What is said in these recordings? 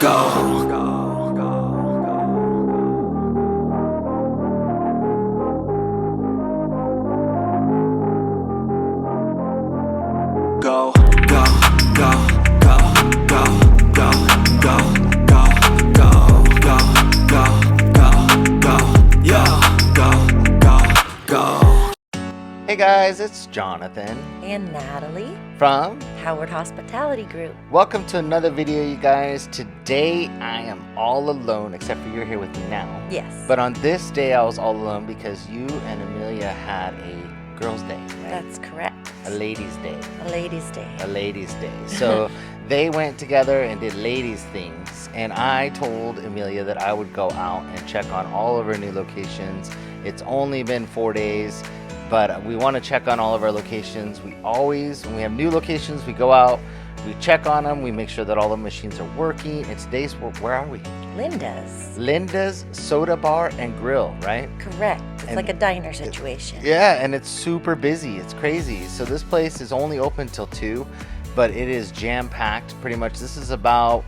Hey guys, it's Jonathan and Natalie from Howard Hospitality Group. Welcome to another video, you guys. Today I am all alone, except for you're here with me now. Yes. But on this day I was all alone because you and Amelia had a girls' day, right? That's correct. A ladies' day. A ladies' day. A ladies' day. So they went together and did ladies' things, and I told Amelia that I would go out and check on all of our new locations. It's only been 4 days. But we want to check on all of our locations. We always, when we have new locations, we go out, we check on them, we make sure that all the machines are working. And today's, where are we? Linda's Soda Bar and Grill, right? Correct. It's like a diner situation. Yeah, and it's super busy. It's crazy. So this place is only open till 2, but it is jam-packed pretty much. This is about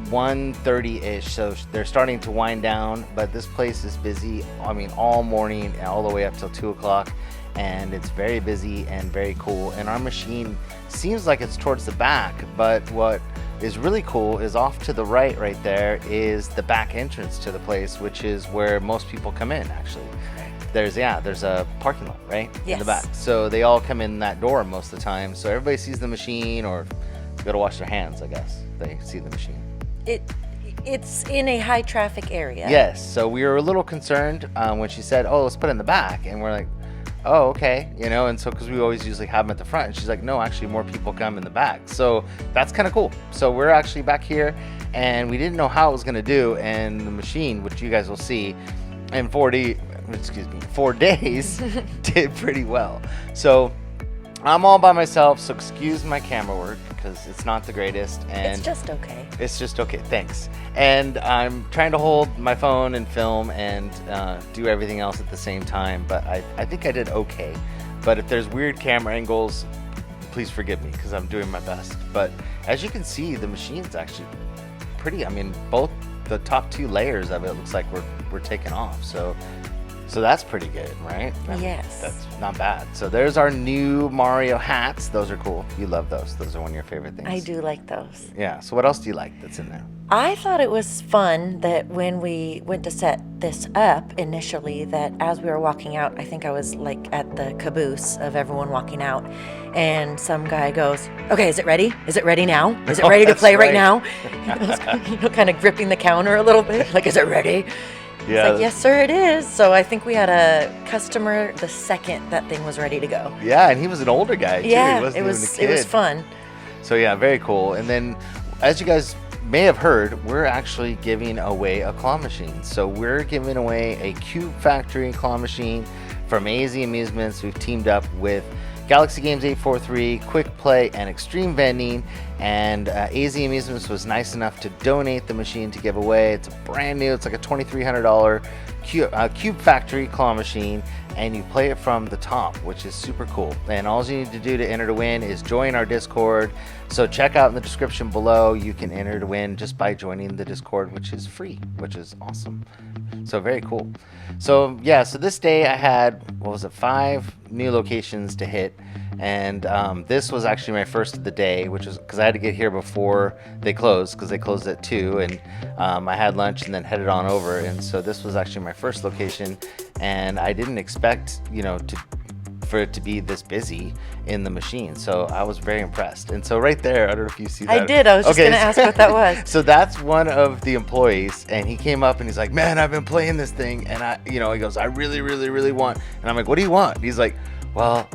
1:30-ish, so they're starting to wind down, but this place is busy, I mean, all morning and all the way up till 2 o'clock, and it's very busy and very cool. And our machine seems like it's towards the back, but what is really cool is off to the right there is the back entrance to the place, which is where most people come in. Actually, there's a parking lot right in the back, so they all come in that door most of the time, so everybody sees the machine, or you gotta wash their hands, I guess, they see the machine. It's in a high traffic area. Yes, so we were a little concerned when she said, oh, let's put it in the back, and we're like, oh, okay, you know, and so because we always usually have them at the front, and she's like, no, actually more people come in the back, so that's kind of cool. So we're actually back here, and we didn't know how it was going to do, and the machine, which you guys will see in 4 days did pretty well. So I'm all by myself, so excuse my camera work because it's not the greatest, and it's just okay. It's just okay, thanks. And I'm trying to hold my phone and film and do everything else at the same time, but I think I did okay. But if there's weird camera angles, please forgive me because I'm doing my best. But as you can see, the machine's actually pretty, I mean, both the top 2 layers of it looks like we're taking off, so that's pretty good, right? Yes. That's not bad. So there's our new Mario hats. Those are cool. You love those. Those are one of your favorite things. I do like those. Yeah. So what else do you like that's in there? I thought it was fun that when we went to set this up initially, that as we were walking out, I think I was like at the caboose of everyone walking out, and some guy goes, okay, is it ready? Is it ready now? Is it ready to play right now? Kind of gripping the counter a little bit, like, is it ready? Yeah. It's like, yes, sir, it is. So I think we had a customer the second that thing was ready to go. Yeah, and he was an older guy, too. Yeah, he wasn't it was, even a kid. it was fun. So, yeah, very cool. And then, as you guys may have heard, we're actually giving away a claw machine. So we're giving away a Cube Factory claw machine from AZ Amusements. We've teamed up with Galaxy Games 843, Quick Play, and Extreme Vending, and AZ Amusements was nice enough to donate the machine to give away. It's brand new. It's like a $2,300 Cube Factory claw machine, and you play it from the top, which is super cool. And all you need to do to enter to win is join our Discord. So check out in the description below. You can enter to win just by joining the Discord, which is free, which is awesome. So very cool. So yeah, so this day I had, 5 new locations to hit, and this was actually my first of the day, which was because I had to get here before they closed, because they closed at 2, and I had lunch and then headed on over, and so this was actually my first location, and I didn't expect, for it to be this busy in the machine, so I was very impressed. And so right there, I don't know if you see that. I did. I was just gonna ask what that was. So that's one of the employees, and he came up and he's like, man, I've been playing this thing, and he goes, I really want. And I'm like, what do you want? And he's like, well,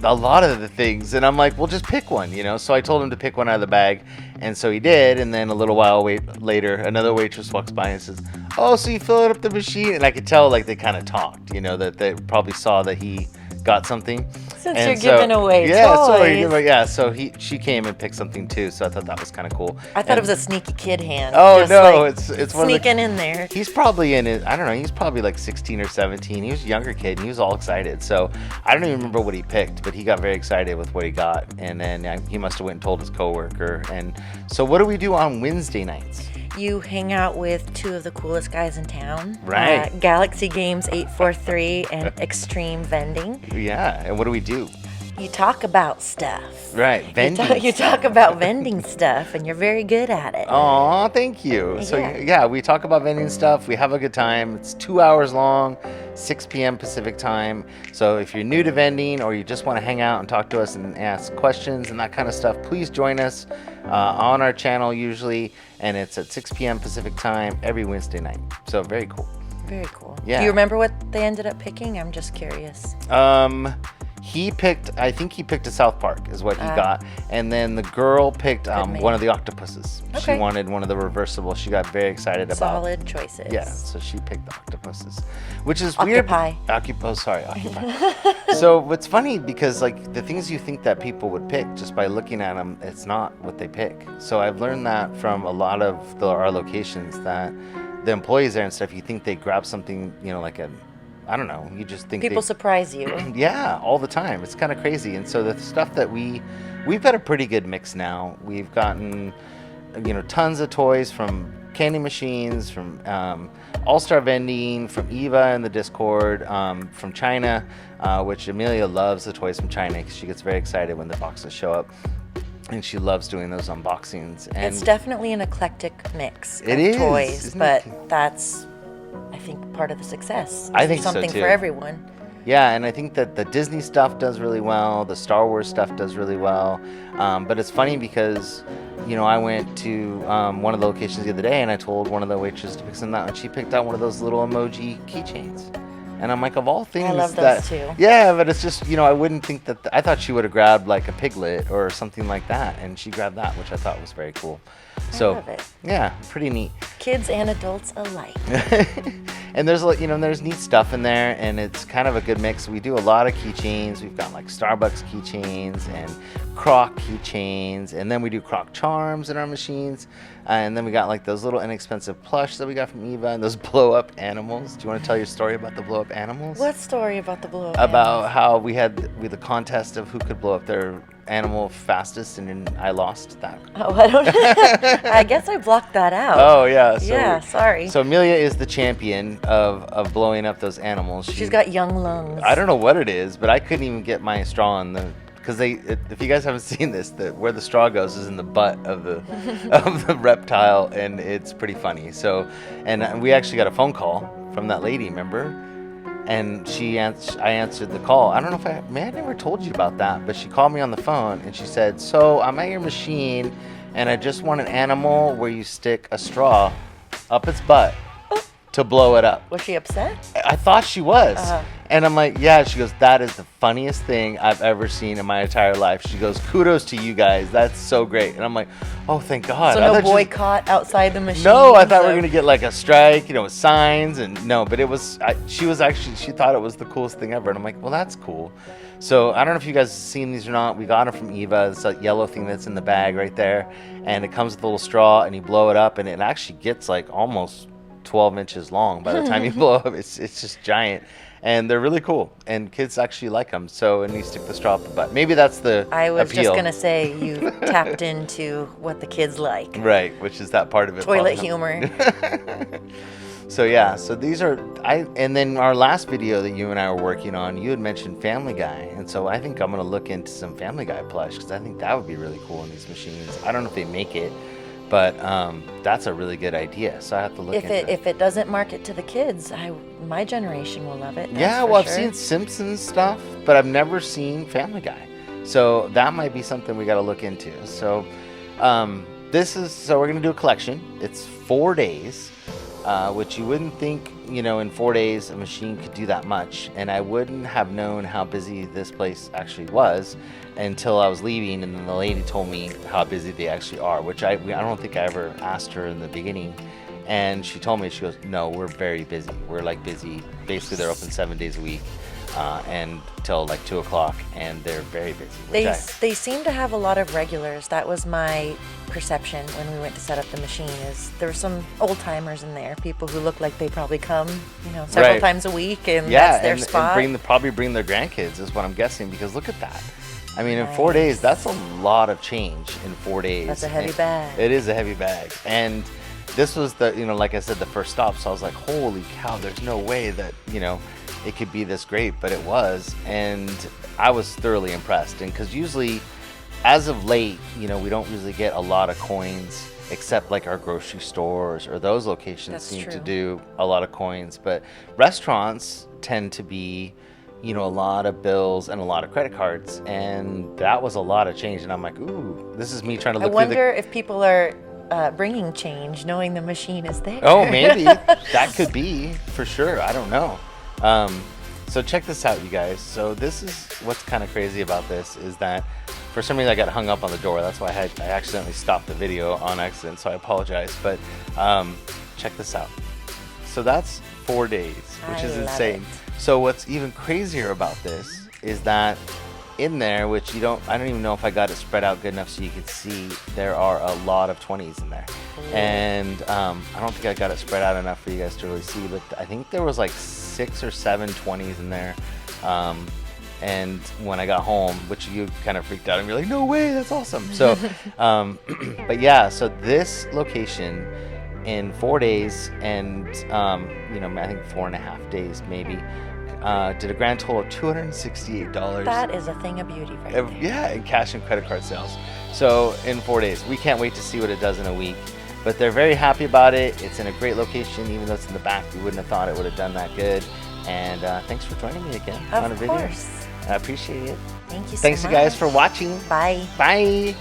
a lot of the things. And I'm like, well, just pick one, So I told him to pick one out of the bag, and so he did. And then a little while later, another waitress walks by and says, oh, so you filled up the machine? And I could tell, like, they kind of talked, that they probably saw that he got something. Since you're giving away toys. So she came and picked something too, so I thought that was kind of cool. I thought it was a sneaky kid hand. Oh no, it's one sneaking in there. He's probably in it. I don't know. He's probably like 16 or 17. He was a younger kid, and he was all excited. So I don't even remember what he picked, but he got very excited with what he got, and then he must have went and told his coworker. And so, what do we do on Wednesday nights? You hang out with two of the coolest guys in town. Right. Galaxy Games 843 and Extreme Vending. Yeah, and what do we do? You talk about stuff. Right, vending. You talk about vending stuff, and you're very good at it. Aw, thank you. So yeah, we talk about vending stuff. We have a good time. It's 2 hours long, 6 p.m. Pacific time. So if you're new to vending or you just want to hang out and talk to us and ask questions and that kind of stuff, please join us on our channel usually. And it's at 6 p.m. Pacific time every Wednesday night. So very cool. Very cool. Yeah. Do you remember what they ended up picking? I'm just curious. I think he picked a South Park is what he got. And then the girl picked one of the octopuses. Okay. She wanted one of the reversible. She got very excited about. Solid choices. Yeah, so she picked the octopuses, which is Octopi. weird. Octopi. So what's funny because like the things you think that people would pick just by looking at them, it's not what they pick. So I've learned that from a lot of our locations that the employees there and stuff, you think they grab something, like I don't know, you just think people surprise you. Yeah, all the time. It's kind of crazy. And so the stuff that we've got a pretty good mix now. We've gotten, tons of toys from candy machines, from All-Star Vending, from Eva in the Discord, from China, which Amelia loves the toys from China because she gets very excited when the boxes show up. And she loves doing those unboxings. And it's definitely an eclectic mix of toys, but that's, I think, part of the success. I think something so too. for everyone. Yeah, and I think that the Disney stuff does really well. The Star Wars stuff does really well. But it's funny because, I went to one of the locations the other day and I told one of the waitresses to pick something out, and she picked out one of those little emoji keychains. And I'm like, of all things, I love those too. Yeah, but it's just, I wouldn't think that. I thought she would have grabbed like a piglet or something like that, and she grabbed that, which I thought was very cool. So, I love it. Yeah, pretty neat. Kids and adults alike. And there's there's neat stuff in there, and it's kind of a good mix. We do a lot of keychains. We've got like Starbucks keychains and Croc keychains, and then we do Croc charms in our machines. And then we got like those little inexpensive plush that we got from Eva and those blow up animals. Do you want to tell your story about the blow up animals? What story about the blow up About how we had the contest of who could blow up their animal fastest, and then I lost that. Oh, I don't know. I guess I blocked that out. Oh, yeah. Yeah, sorry. So Amelia is the champion of blowing up those animals. She's got young lungs. I don't know what it is, but I couldn't even get my straw in the... Because if you guys haven't seen this, where the straw goes is in the butt of the of the reptile, and it's pretty funny. So, and we actually got a phone call from that lady, remember? And I answered the call. I don't know if I never told you about that, but she called me on the phone and she said, "So I'm at your machine, and I just want an animal where you stick a straw up its butt to blow it up." Was she upset? I thought she was. And I'm like, yeah. She goes, "That is the funniest thing I've ever seen in my entire life." She goes, "Kudos to you guys. That's so great." And I'm like, "Oh, thank God." So no boycott outside the machine? No, I thought we were going to get like a strike, with signs. And no, but it was, she thought it was the coolest thing ever. And I'm like, well, that's cool. So I don't know if you guys have seen these or not. We got them from Eva. It's that yellow thing that's in the bag right there. And it comes with a little straw, and you blow it up, and it actually gets like almost 12 inches long by the time you blow up. It's just giant. And they're really cool, and kids actually like them. So, and you stick the straw up the butt. Maybe that's the I was appeal. just gonna say you tapped into what the kids like. Right, which is that part of it. Toilet humor. So yeah, so these are and then our last video that you and I were working on, you had mentioned Family Guy, and so I think I'm gonna look into some Family Guy plush because I think that would be really cool in these machines. I don't know if they make it, but that's a really good idea. So I have to look into it. If it doesn't market to the kids, my generation will love it. Yeah, well, I've seen Simpsons stuff, but I've never seen Family Guy. So that might be something we got to look into. So so we're gonna do a collection. It's 4 days, which you wouldn't think, in 4 days a machine could do that much. And I wouldn't have known how busy this place actually was until I was leaving, and then the lady told me how busy they actually are, which I don't think I ever asked her in the beginning. And she told me, she goes, "No, we're very busy. We're like busy. Basically, they're open 7 days a week, and till like 2 o'clock, and they're very busy." They seem to have a lot of regulars. That was my perception when we went to set up the machine. Is there were some old timers in there, people who look like they probably come, several times a week, and that's their spot. And probably bring their grandkids is what I'm guessing, because look at that. I mean, in 4 days, that's a lot of change in 4 days. That's a heavy bag. It is a heavy bag, and this was the, like I said, the first stop. So I was like, holy cow, there's no way that, it could be this great, but it was. And I was thoroughly impressed. And because usually, as of late, we don't usually get a lot of coins, except like our grocery stores or those locations seem to do a lot of coins. But restaurants tend to be, a lot of bills and a lot of credit cards. And that was a lot of change. And I'm like, ooh, this is me trying to look through I wonder if people are bringing change knowing the machine is there. Oh, maybe. That could be, for sure. I don't know. So check this out, you guys. So this is what's kind of crazy about this is that for some reason I got hung up on the door. That's why I accidentally stopped the video on accident, so I apologize. But check this out. So that's 4 days, which is insane. So what's even crazier about this is that in there, which I don't even know if I got it spread out good enough so you can see, there are a lot of 20s in there. And I don't think I got it spread out enough for you guys to really see, but I think there was like 6 or 7 20s in there. And when I got home, which you kind of freaked out and you're like, no way, that's awesome. So, but yeah, so this location in 4 days and, I think 4.5 days maybe, did a grand total of $268. That is a thing of beauty right there. Yeah, in cash and credit card sales. So in 4 days, we can't wait to see what it does in a week. But they're very happy about it. It's in a great location, even though it's in the back. We wouldn't have thought it would have done that good. And thanks for joining me again on a video. Of course. I appreciate it. Thank you so much. Thanks, you guys, for watching. Bye. Bye.